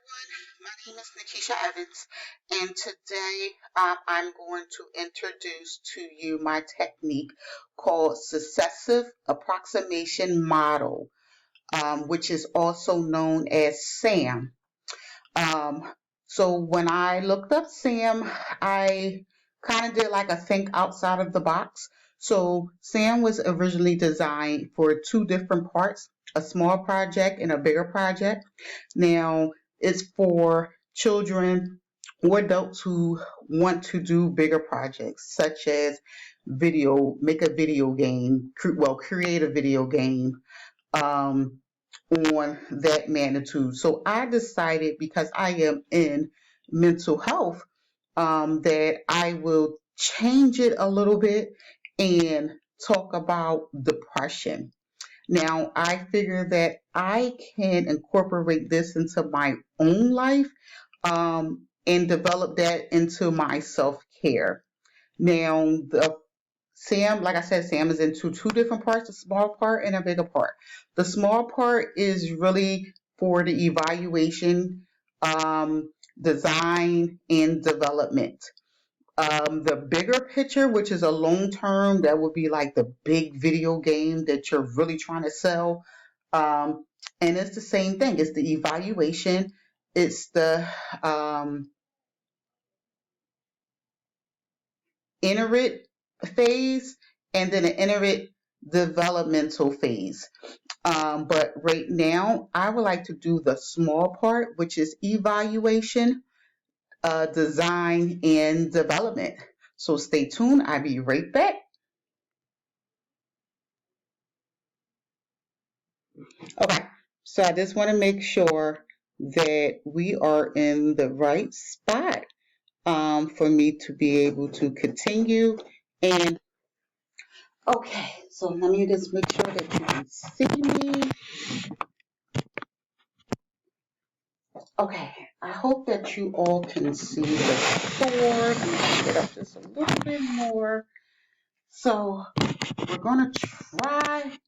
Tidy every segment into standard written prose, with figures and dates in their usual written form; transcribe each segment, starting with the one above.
My name is Nikisha Evans, and today I'm going to introduce to you my technique called successive approximation model, which is also known as SAM. Um, so when I looked up SAM, I kind of did like a think outside of the box. So SAM was originally designed for two different parts, a small project and a bigger project. Now it's for children or adults who want to do bigger projects, such as make a video game, create a video game, um, on that magnitude. So I decided, because I am in mental health, that I will change it a little bit and talk about depression. Now, I figure that I can incorporate this into my own life, and develop that into my self care. Now, the Sam, like I said, Sam is into two different parts, a small part and a bigger part. The small part is really for the evaluation, design, and development. The bigger picture, which is a long term, that would be like the big video game that you're really trying to sell. Um, and it's the same thing. It's the evaluation. It's the iterate phase, and then an iterate developmental phase. But right now, I would like to do the small part, which is evaluation, design, and development. So stay tuned. I'll be right back. Okay, so I just want to make sure that we are in the right spot, for me to be able to continue. And okay, so let me just make sure that you can see me. Okay, I hope that you all can see the board. I'm going to get up just a little bit more. So we're going to try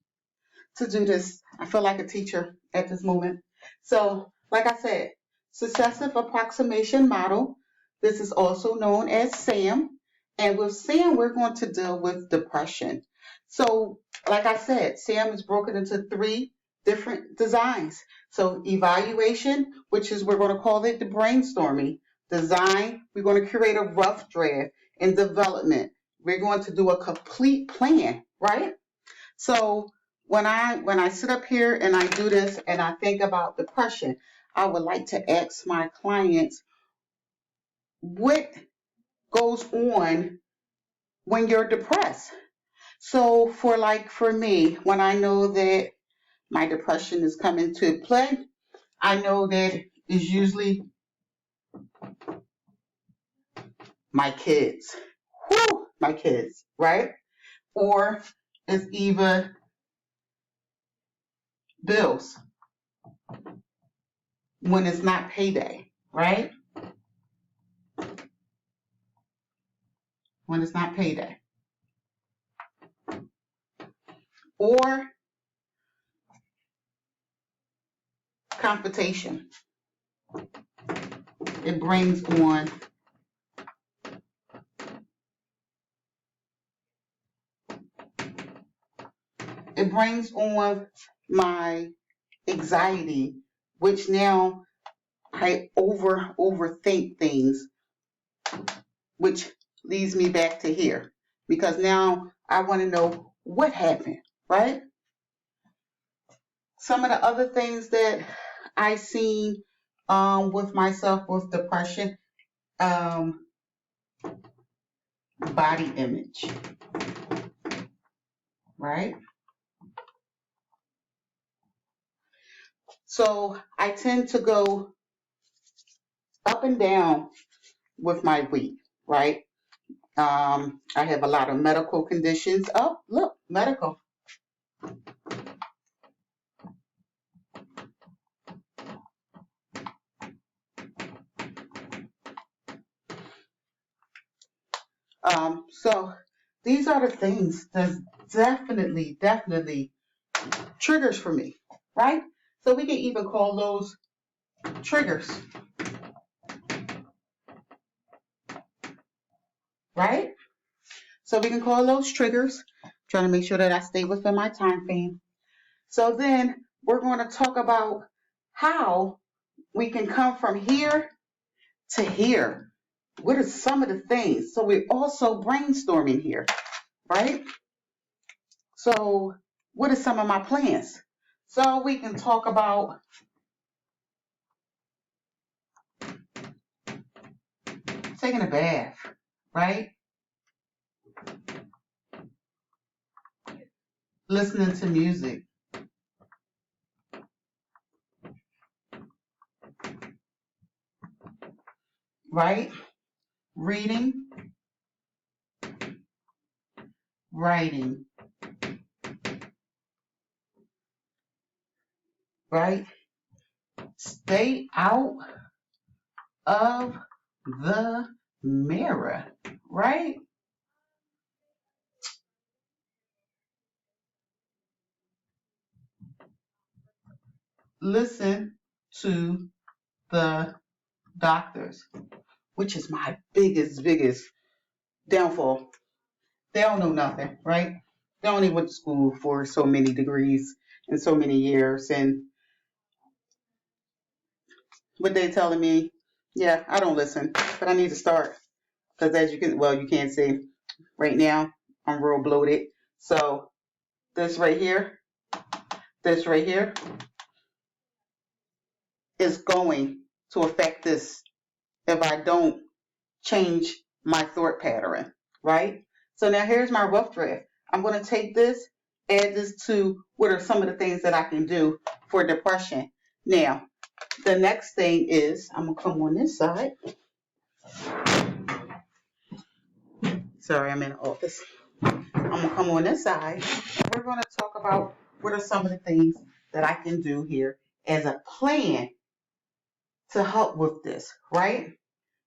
to do this. I feel like a teacher at this moment. So, like I said, successive approximation model. This is also known as SAM. And with SAM, we're going to deal with depression. So, like I said, SAM is broken into three different designs. So, evaluation, which is we're going to call it the brainstorming. Design, we're going to create a rough draft. And development, we're going to do a complete plan, right? So when I sit up here and I do this and I think about depression, I would like to ask my clients what goes on when you're depressed. So for me, when I know that my depression is coming to play, I know that it's usually my kids. Whew, my kids, right? Or it's either bills when it's not payday, right? When it's not payday. Or confrontation. It brings on my anxiety, which now I overthink things, which leads me back to here, because now I want to know what happened, right? Some of the other things that I seen, with myself with depression, um, body image, right? So I tend to go up and down with my weight, right? I have a lot of medical conditions. Oh, look, medical. So these are the things that definitely triggers for me, right? So we can even call those triggers, right? So we can call those triggers. Trying to make sure that I stay within my time frame. So then we're going to talk about how we can come from here to here. What are some of the things? So we're also brainstorming here, right? So what are some of my plans? So we can talk about taking a bath, right? Listening to music, right? Reading, writing, right? Stay out of the mirror, right? Listen to the doctors, which is my biggest downfall. They don't know nothing, right? They only went to school for so many degrees and so many years, and what they telling me, yeah, I don't listen, but I need to start because as you can, well, you can't see right now, I'm real bloated. So this right here, this right here is going to affect this if I don't change my thought pattern, right? So now here's my rough draft. I'm going to take this, add this to what are some of the things that I can do for depression. Now, the next thing is I'm going to come on this side. Sorry, I'm in the office. I'm going to come on this side. And we're going to talk about what are some of the things that I can do here as a plan to help with this, right?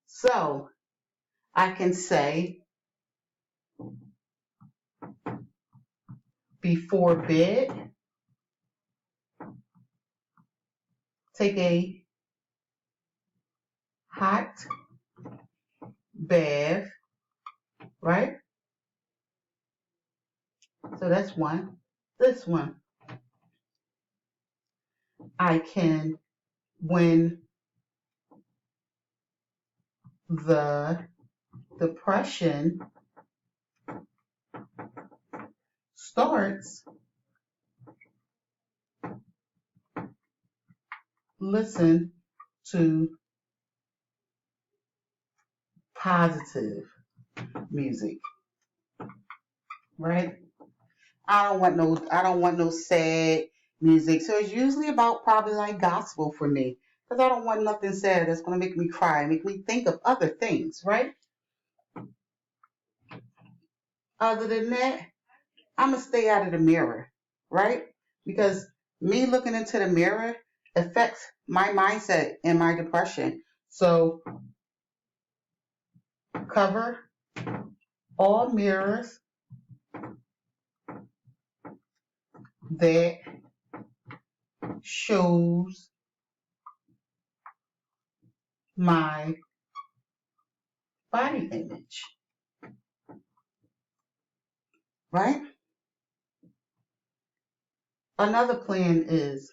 So I can say before bed, take a hot bath, right? So that's one. This one, I can, when the depression starts, listen to positive music, right? I don't want no sad music. So it's usually about probably like gospel for me. Because I don't want nothing sad that's gonna make me cry, make me think of other things, right? Other than that, I'm gonna stay out of the mirror, right? Because me looking into the mirror affects my mindset and my depression. So cover all mirrors that shows my body image, right? Another plan is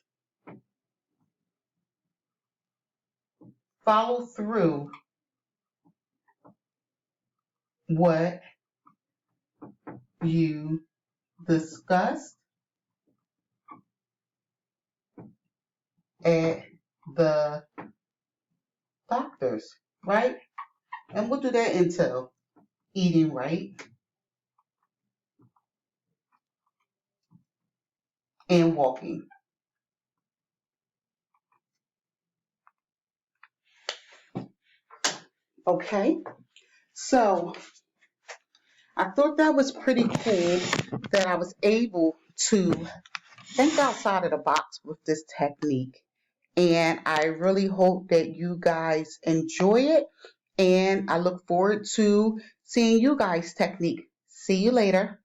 follow through what you discussed at the doctor's, right? And what do that entail? Eating right and walking. Okay, so I thought that was pretty cool that I was able to think outside of the box with this technique. And I really hope that you guys enjoy it. And I look forward to seeing you guys' technique. See you later.